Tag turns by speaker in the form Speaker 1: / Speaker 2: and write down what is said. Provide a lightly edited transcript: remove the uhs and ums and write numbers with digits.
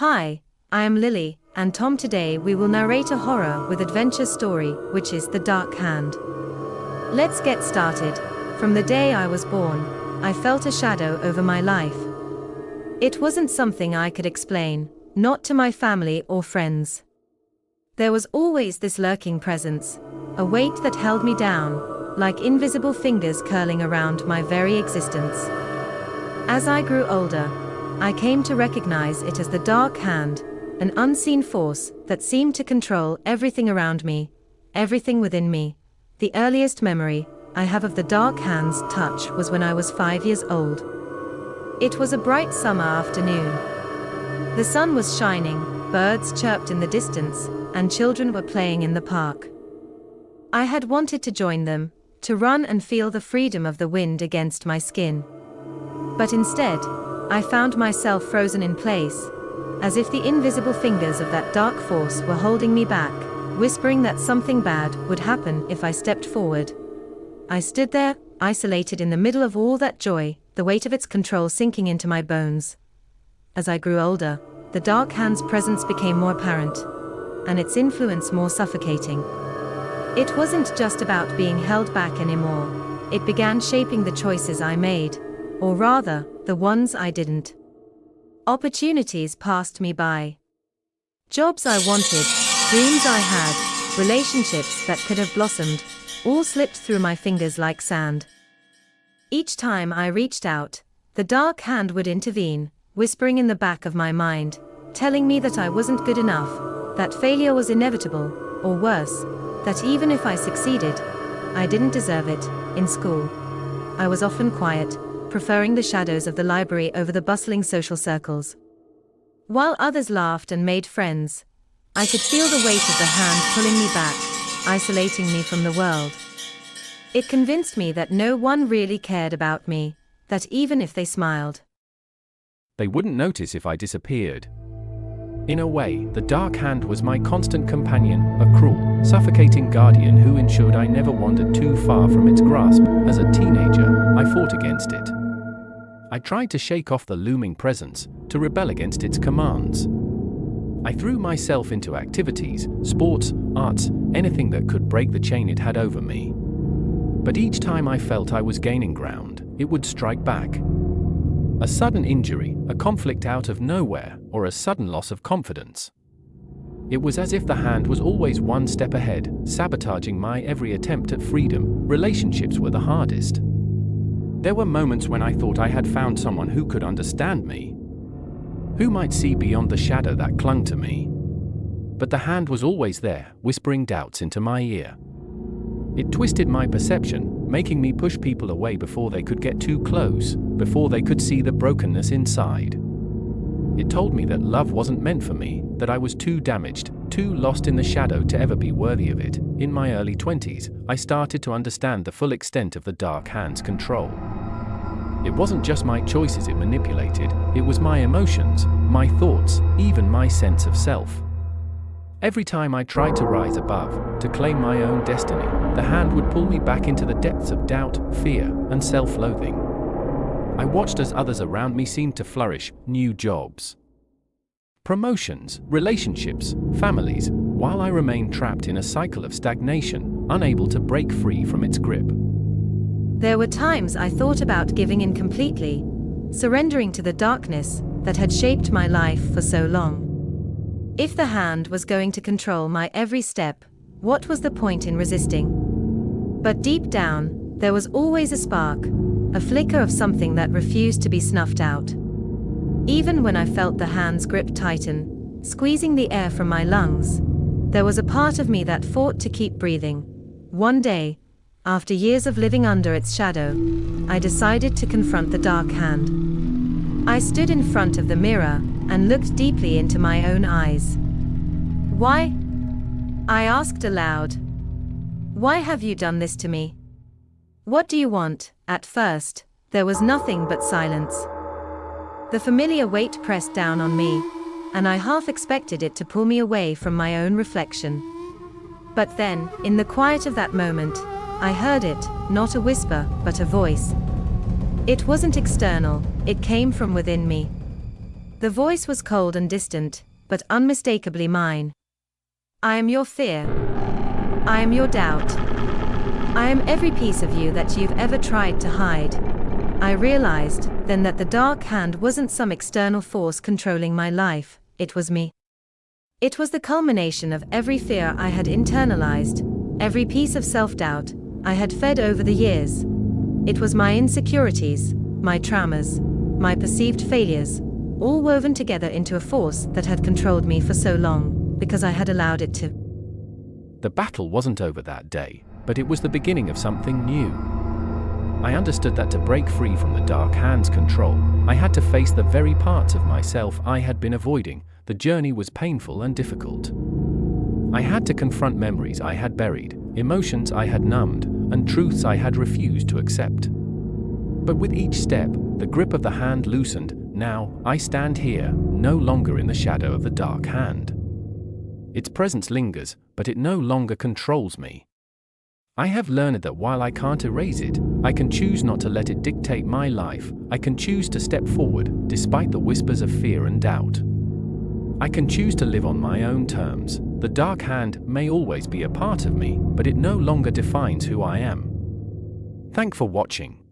Speaker 1: Hi, I am Lily, and Tom. Today we will narrate a horror with adventure story, which is The Dark Hand. Let's get started. From the day I was born, I felt a shadow over my life. It wasn't something I could explain, not to my family or friends. There was always this lurking presence, a weight that held me down, like invisible fingers curling around my very existence. As I grew older, I came to recognize it as the dark hand, an unseen force that seemed to control everything around me, everything within me. The earliest memory I have of the dark hand's touch was when I was 5 years old. It was a bright summer afternoon. The sun was shining, birds chirped in the distance, and children were playing in the park. I had wanted to join them, to run and feel the freedom of the wind against my skin. But instead, I found myself frozen in place, as if the invisible fingers of that dark force were holding me back, whispering that something bad would happen if I stepped forward. I stood there, isolated in the middle of all that joy, the weight of its control sinking into my bones. As I grew older, the dark hand's presence became more apparent, and its influence more suffocating. It wasn't just about being held back anymore. It began shaping the choices I made, or rather, the ones I didn't. Opportunities passed me by. Jobs I wanted, dreams I had, relationships that could have blossomed, all slipped through my fingers like sand. Each time I reached out, the dark hand would intervene, whispering in the back of my mind, telling me that I wasn't good enough, that failure was inevitable, or worse, that even if I succeeded, I didn't deserve it. In school, I was often quiet, preferring the shadows of the library over the bustling social circles. While others laughed and made friends, I could feel the weight of the hand pulling me back, isolating me from the world. It convinced me that no one really cared about me, that even if they smiled,
Speaker 2: they wouldn't notice if I disappeared. In a way, the dark hand was my constant companion, a cruel, suffocating guardian who ensured I never wandered too far from its grasp. As a teenager, I fought against it. I tried to shake off the looming presence, to rebel against its commands. I threw myself into activities, sports, arts, anything that could break the chain it had over me. But each time I felt I was gaining ground, it would strike back. A sudden injury, a conflict out of nowhere, or a sudden loss of confidence. It was as if the hand was always one step ahead, sabotaging my every attempt at freedom. Relationships were the hardest. There were moments when I thought I had found someone who could understand me, who might see beyond the shadow that clung to me. But the hand was always there, whispering doubts into my ear. It twisted my perception, making me push people away before they could get too close, before they could see the brokenness inside. It told me that love wasn't meant for me, that I was too damaged, too lost in the shadow to ever be worthy of it. In my early 20s, I started to understand the full extent of the dark hand's control. It wasn't just my choices it manipulated, it was my emotions, my thoughts, even my sense of self. Every time I tried to rise above, to claim my own destiny, the hand would pull me back into the depths of doubt, fear, and self-loathing. I watched as others around me seemed to flourish, new jobs, promotions, relationships, families, while I remained trapped in a cycle of stagnation, unable to break free from its grip.
Speaker 1: There were times I thought about giving in completely, surrendering to the darkness that had shaped my life for so long. If the hand was going to control my every step, what was the point in resisting? But deep down, there was always a spark, a flicker of something that refused to be snuffed out. Even when I felt the hand's grip tighten, squeezing the air from my lungs, there was a part of me that fought to keep breathing. One day, after years of living under its shadow, I decided to confront the dark hand. I stood in front of the mirror and looked deeply into my own eyes. "Why?" I asked aloud. "Why have you done this to me? What do you want?" At first, there was nothing but silence. The familiar weight pressed down on me, and I half expected it to pull me away from my own reflection. But then, in the quiet of that moment, I heard it, not a whisper, but a voice. It wasn't external, it came from within me. The voice was cold and distant, but unmistakably mine. I am your fear. I am your doubt. I am every piece of you that you've ever tried to hide. I realized then that the dark hand wasn't some external force controlling my life, it was me. It was the culmination of every fear I had internalized, every piece of self-doubt I had fed over the years. It was my insecurities, my traumas, my perceived failures, all woven together into a force that had controlled me for so long, because I had allowed it to.
Speaker 2: The battle wasn't over that day, but it was the beginning of something new. I understood that to break free from the dark hand's control, I had to face the very parts of myself I had been avoiding. The journey was painful and difficult. I had to confront memories I had buried, emotions I had numbed, and truths I had refused to accept. But with each step, the grip of the hand loosened. Now, I stand here, no longer in the shadow of the dark hand. Its presence lingers, but it no longer controls me. I have learned that while I can't erase it, I can choose not to let it dictate my life. I can choose to step forward, despite the whispers of fear and doubt. I can choose to live on my own terms. The dark hand may always be a part of me, but it no longer defines who I am. Thanks for watching.